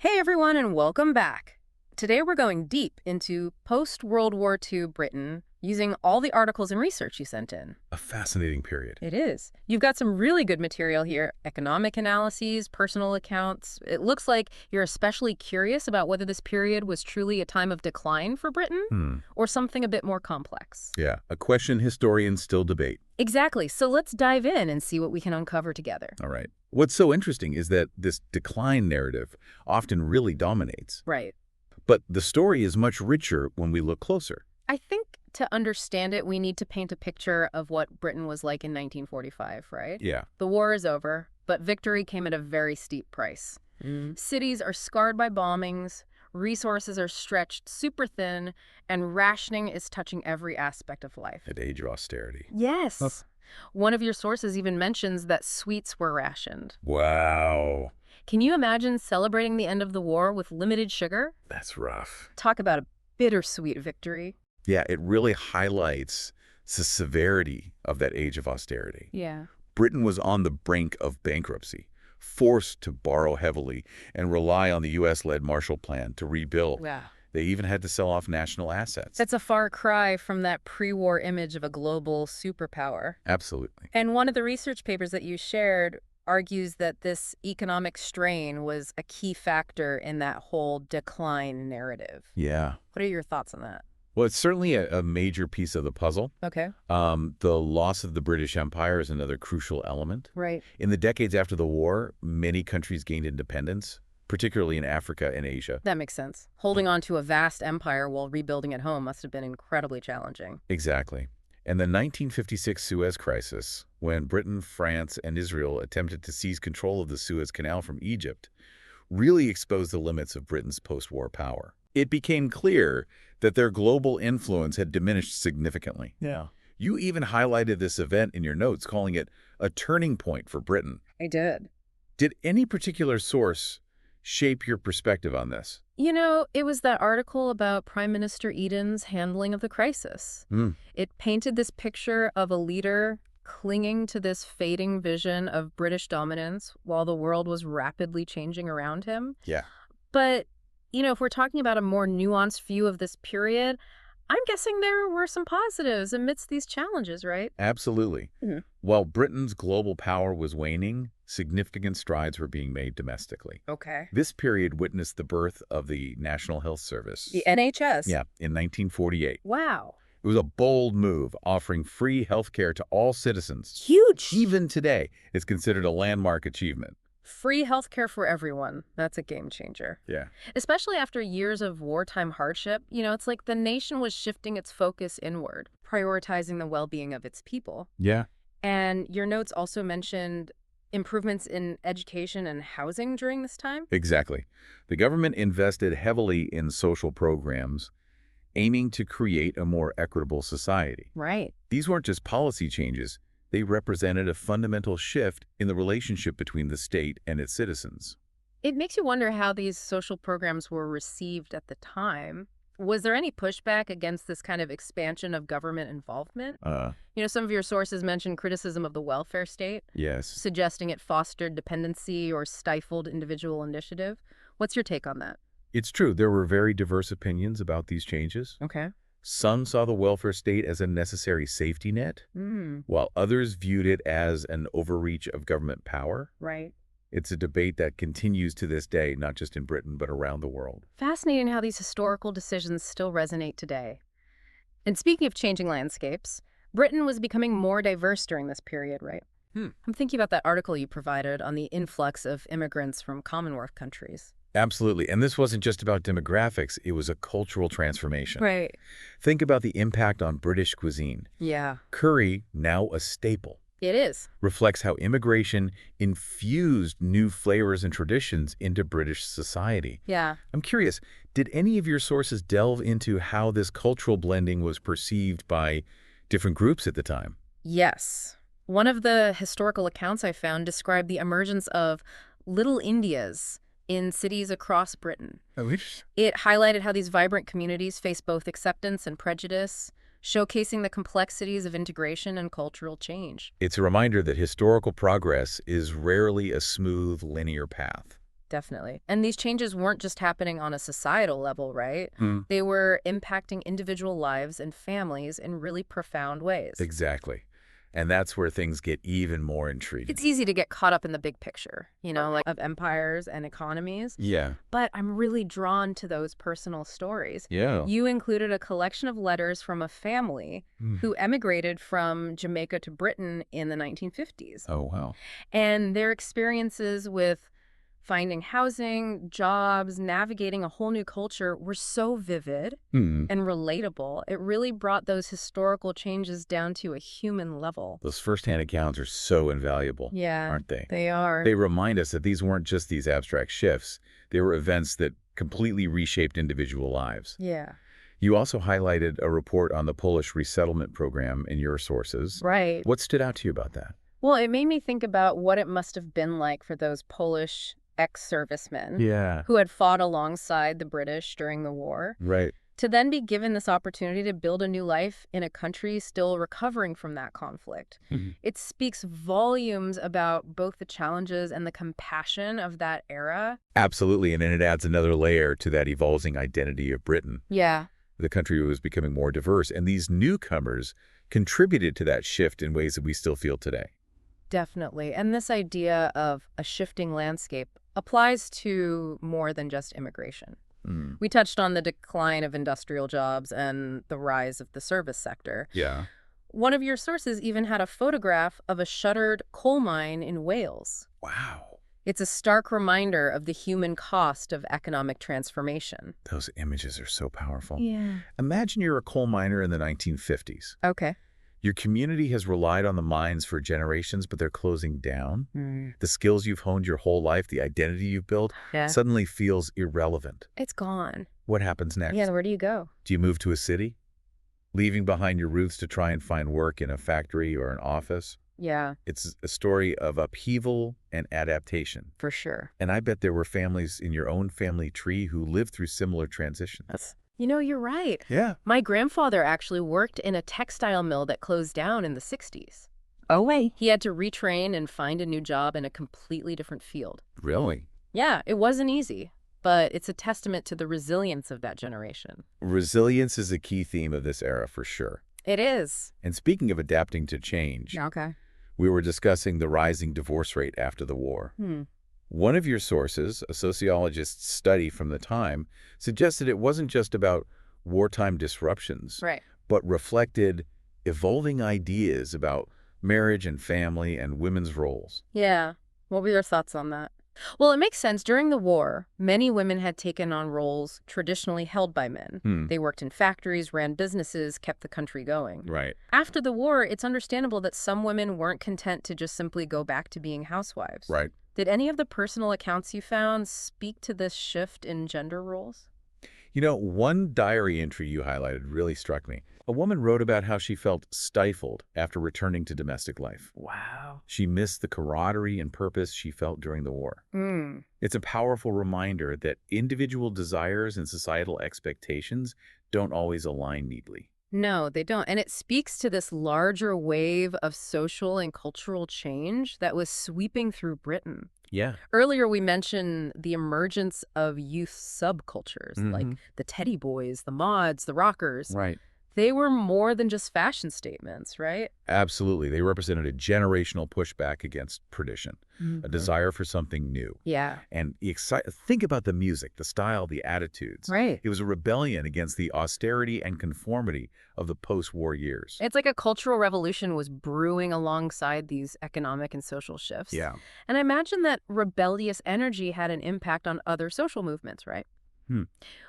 Hey everyone, and welcome back. Today we're going deep into post-World War II Britain using all the articles and research you sent in. A fascinating period. It is. You've got some really good material here, economic analyses, personal accounts. It looks like you're especially curious about whether this period was truly a time of decline for Britain Hmm. or something a bit more complex. Yeah, a question historians still debate. Exactly. So let's dive in and see what we can uncover together. All right. What's so interesting is that this decline narrative often really dominates. Right. But the story is much richer when we look closer. I think to understand it, we need to paint a picture of what Britain was like in 1945, right? Yeah, The war is over, but victory came at a very steep price. Cities are scarred by bombings, resources are stretched super thin, and rationing is touching every aspect of life. an age of austerity. Yes. Huh. One of your sources even mentions that sweets were rationed. Wow, Can you imagine celebrating the end of the war with limited sugar? that's rough. Talk about a bittersweet victory. Yeah, it really highlights the severity of that age of austerity. Yeah. Britain was on the brink of bankruptcy, forced to borrow heavily and rely on the U.S.-led Marshall Plan to rebuild. Wow. They even had to sell off national assets. That's a far cry from that pre-war image of a global superpower. Absolutely. And one of the research papers that you shared argues that this economic strain was a key factor in that whole decline narrative. Yeah. What are your thoughts on that? Well, it's certainly a major piece of the puzzle. Okay. The loss of the British Empire is another crucial element. Right. In the decades after the war, many countries gained independence, particularly in Africa and Asia. That makes sense. Holding on to a vast empire while rebuilding at home must have been incredibly challenging. Exactly. And the 1956 Suez Crisis, when Britain, France, and Israel attempted to seize control of the Suez Canal from Egypt, really exposed the limits of Britain's post-war power. It became clear that their global influence had diminished significantly. Yeah. You even highlighted this event in your notes, calling it a turning point for Britain. I did. Did any particular source shape your perspective on this? You know, it was that article about Prime Minister Eden's handling of the crisis. It painted this picture of a leader clinging to this fading vision of British dominance while the world was rapidly changing around him. Yeah. But, you know, if we're talking about a more nuanced view of this period, I'm guessing there were some positives amidst these challenges, right? Absolutely. Mhm. While Britain's global power was waning, significant strides were being made domestically. Okay. This period witnessed the birth of the National Health Service. The NHS? Yeah, in 1948. Wow. It was a bold move, offering free health care to all citizens. Huge. Even today, it's considered a landmark achievement. Free healthcare for everyone. That's a game changer. Yeah. Especially after years of wartime hardship, you know, it's like the nation was shifting its focus inward, prioritizing the well-being of its people. Yeah. And your notes also mentioned improvements in education and housing during this time? Exactly. The government invested heavily in social programs, aiming to create a more equitable society. Right. These weren't just policy changes. They represented a fundamental shift in the relationship between the state and its citizens. It makes you wonder how these social programs were received at the time. Was there any pushback against this kind of expansion of government involvement? You know, some of your sources mentioned criticism of the welfare state, Yes. suggesting it fostered dependency or stifled individual initiative. What's your take on that? It's true. There were very diverse opinions about these changes. Okay. Some saw the welfare state as a necessary safety net, while others viewed it as an overreach of government power. Right. It's a debate that continues to this day, not just in Britain, but around the world. Fascinating how these historical decisions still resonate today. And speaking of changing landscapes, Britain was becoming more diverse during this period, right? I'm thinking about that article you provided on the influx of immigrants from Commonwealth countries. Absolutely. And this wasn't just about demographics. It was a cultural transformation. Right. Think about the impact on British cuisine. Yeah, Curry, now a staple, it is. reflects how immigration infused new flavors and traditions into British society. Yeah. I'm curious, did any of your sources delve into how this cultural blending was perceived by different groups at the time? Yes. One of the historical accounts I found described the emergence of little Indias in cities across Britain. Oh, interesting. It highlighted how these vibrant communities face both acceptance and prejudice, showcasing the complexities of integration and cultural change. It's a reminder that historical progress is rarely a smooth, linear path. Definitely. And these changes weren't just happening on a societal level, right? They were impacting individual lives and families in really profound ways. Exactly. And that's where things get even more intriguing. It's easy to get caught up in the big picture, like of empires and economies. Yeah. But I'm really drawn to those personal stories. Yeah. You included a collection of letters from a family who emigrated from Jamaica to Britain in the 1950s. Oh, wow. And their experiences with finding housing, jobs, navigating a whole new culture were so vivid and relatable. It really brought those historical changes down to a human level. Those firsthand accounts are so invaluable, Yeah, aren't they? they are. They remind us that these weren't just these abstract shifts. They were events that completely reshaped individual lives. Yeah. You also highlighted a report on the Polish resettlement program in your sources. Right. What stood out to you about that? Well, it made me think about what it must have been like for those Polish ex-servicemen Yeah. who had fought alongside the British during the war, Right. to then be given this opportunity to build a new life in a country still recovering from that conflict. It speaks volumes about both the challenges and the compassion of that era. Absolutely, and then it adds another layer to that evolving identity of Britain. Yeah, The country was becoming more diverse, and these newcomers contributed to that shift in ways that we still feel today. definitely. And this idea of a shifting landscape applies to more than just immigration. We touched on the decline of industrial jobs and the rise of the service sector. Yeah. One of your sources even had a photograph of a shuttered coal mine in Wales. Wow. It's a stark reminder of the human cost of economic transformation. Those images are so powerful. Yeah. Imagine you're a coal miner in the 1950s. Okay. Your community has relied on the mines for generations, but they're closing down. The skills you've honed your whole life, the identity you've built, Yeah. suddenly feels irrelevant. It's gone. What happens next? Yeah, where do you go? Do you move to a city? Leaving behind your roots to try and find work in a factory or an office? Yeah, It's a story of upheaval and adaptation. for sure. And I bet there were families in your own family tree who lived through similar transitions. You're right. Yeah. My grandfather actually worked in a textile mill that closed down in the 60s. Oh, wait. He had to retrain and find a new job in a completely different field. Really? Yeah, it wasn't easy, but it's a testament to the resilience of that generation. Resilience is a key theme of this era for sure. It is. And speaking of adapting to change, Okay. we were discussing the rising divorce rate after the war. One of your sources, a sociologist's study from the time, suggested it wasn't just about wartime disruptions, Right. but reflected evolving ideas about marriage and family and women's roles. Yeah. What were your thoughts on that? Well, it makes sense. During the war, many women had taken on roles traditionally held by men. They worked in factories, ran businesses, kept the country going. Right. After the war, it's understandable that some women weren't content to just simply go back to being housewives. Right. Did any of the personal accounts you found speak to this shift in gender roles? You know, one diary entry you highlighted really struck me. A woman wrote about how she felt stifled after returning to domestic life. Wow. She missed the camaraderie and purpose she felt during the war. It's a powerful reminder that individual desires and societal expectations don't always align neatly. No, they don't. And it speaks to this larger wave of social and cultural change that was sweeping through Britain. Yeah. Earlier, we mentioned the emergence of youth subcultures, like the teddy boys, the mods, the rockers. Right. They were more than just fashion statements, right? Absolutely. They represented a generational pushback against tradition, a desire for something new. Yeah. And think about the music, the style, the attitudes. Right. It was a rebellion against the austerity and conformity of the post-war years. It's like a cultural revolution was brewing alongside these economic and social shifts. Yeah. And I imagine that rebellious energy had an impact on other social movements, right?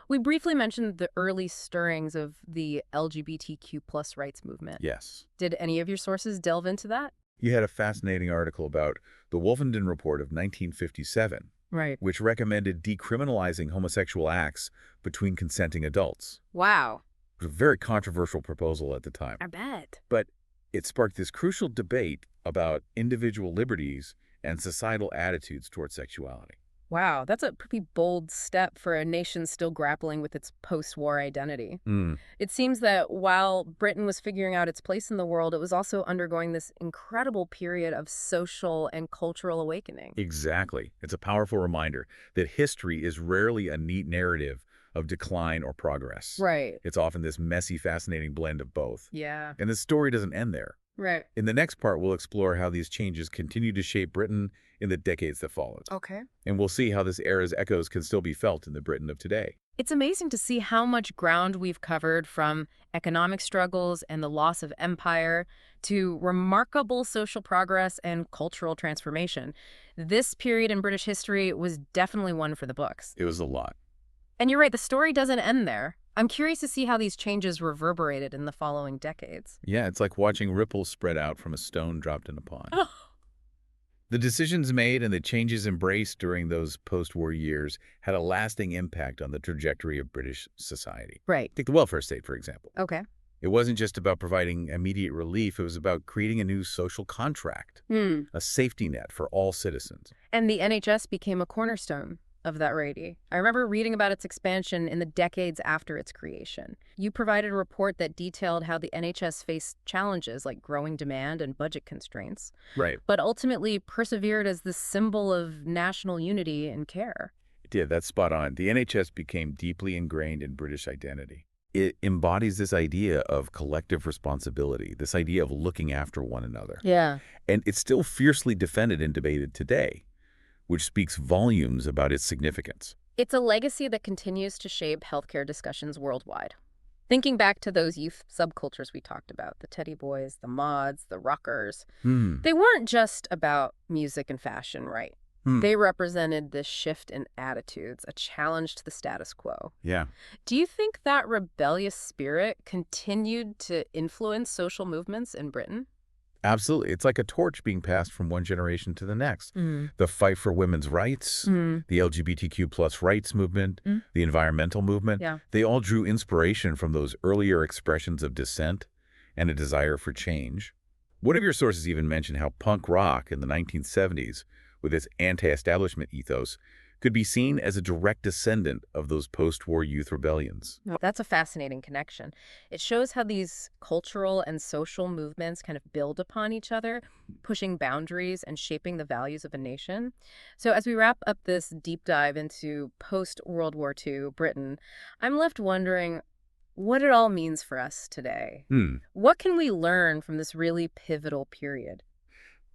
We briefly mentioned the early stirrings of the LGBTQ plus rights movement. Yes. Did any of your sources delve into that? You had a fascinating article about the Wolfenden Report of 1957, Right. which recommended decriminalizing homosexual acts between consenting adults. Wow. It was a very controversial proposal at the time. I bet. But it sparked this crucial debate about individual liberties and societal attitudes towards sexuality. Wow, that's a pretty bold step for a nation still grappling with its post-war identity. Mm, It seems that while Britain was figuring out its place in the world, it was also undergoing this incredible period of social and cultural awakening. exactly. It's a powerful reminder that history is rarely a neat narrative of decline or progress. Right. It's often this messy, fascinating blend of both. Yeah. And the story doesn't end there. Right. In the next part, we'll explore how these changes continue to shape Britain in the decades that followed. Okay. And we'll see how this era's echoes can still be felt in the Britain of today. It's amazing to see how much ground we've covered from economic struggles and the loss of empire to remarkable social progress and cultural transformation. This period in British history was definitely one for the books. It was a lot. And you're right, the story doesn't end there. I'm curious to see how these changes reverberated in the following decades. Yeah, it's like watching ripples spread out from a stone dropped in a pond. The decisions made and the changes embraced during those post-war years had a lasting impact on the trajectory of British society. Right. Take the welfare state, for example. Okay. It wasn't just about providing immediate relief, it was about creating a new social contract, a safety net for all citizens. And the NHS became a cornerstone of that rating. I remember reading about its expansion in the decades after its creation. You provided a report that detailed how the NHS faced challenges like growing demand and budget constraints, Right. but ultimately persevered as the symbol of national unity and care. It did, that's spot on. The NHS became deeply ingrained in British identity. It embodies this idea of collective responsibility, this idea of looking after one another. Yeah. And it's still fiercely defended and debated today, which speaks volumes about its significance. It's a legacy that continues to shape healthcare discussions worldwide. Thinking back to those youth subcultures we talked about, the teddy boys, the mods, the rockers, Hmm. they weren't just about music and fashion, right? Hmm. They represented this shift in attitudes, a challenge to the status quo. Yeah. Do you think that rebellious spirit continued to influence social movements in Britain? Absolutely. It's like a torch being passed from one generation to the next. Mm. The fight for women's rights, the LGBTQ plus rights movement, Mm. the environmental movement, Yeah. they all drew inspiration from those earlier expressions of dissent and a desire for change. One of your sources even mentioned how punk rock in the 1970s, with its anti-establishment ethos, could be seen as a direct descendant of those post-war youth rebellions. Well, that's a fascinating connection. It shows how these cultural and social movements kind of build upon each other, pushing boundaries and shaping the values of a nation. So as we wrap up this deep dive into post-World War II Britain, I'm left wondering what it all means for us today. What can we learn from this really pivotal period?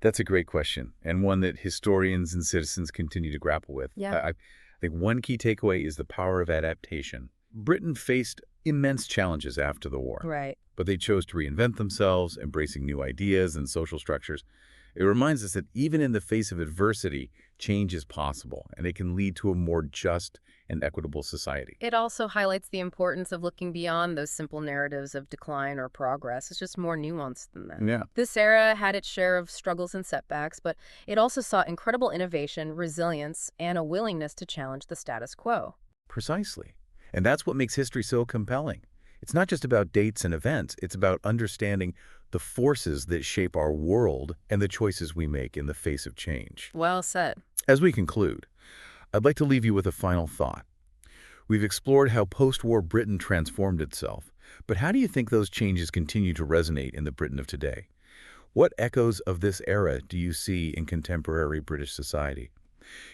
That's a great question, and one that historians and citizens continue to grapple with. Yeah. I think one key takeaway is the power of adaptation. Britain faced immense challenges after the war, Right. but they chose to reinvent themselves, embracing new ideas and social structures. It reminds us that even in the face of adversity, change is possible, and it can lead to a more just and equitable society. It also highlights the importance of looking beyond those simple narratives of decline or progress. It's just more nuanced than that. Yeah, This era had its share of struggles and setbacks, but it also saw incredible innovation, resilience, and a willingness to challenge the status quo. precisely. And that's what makes history so compelling. It's not just about dates and events, it's about understanding the forces that shape our world and the choices we make in the face of change. Well said. As we conclude, I'd like to leave you with a final thought. We've explored how post-war Britain transformed itself, but how do you think those changes continue to resonate in the Britain of today? What echoes of this era do you see in contemporary British society?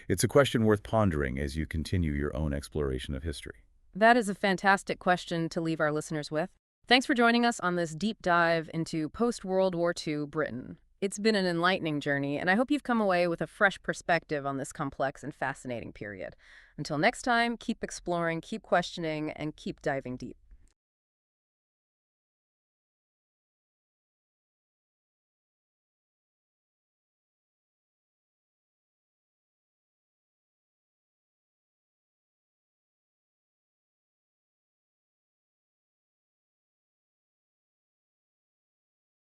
It's a question worth pondering as you continue your own exploration of history. That is a fantastic question to leave our listeners with. Thanks for joining us on this deep dive into post-World War II Britain. It's been an enlightening journey, and I hope you've come away with a fresh perspective on this complex and fascinating period. Until next time, keep exploring, keep questioning, and keep diving deep.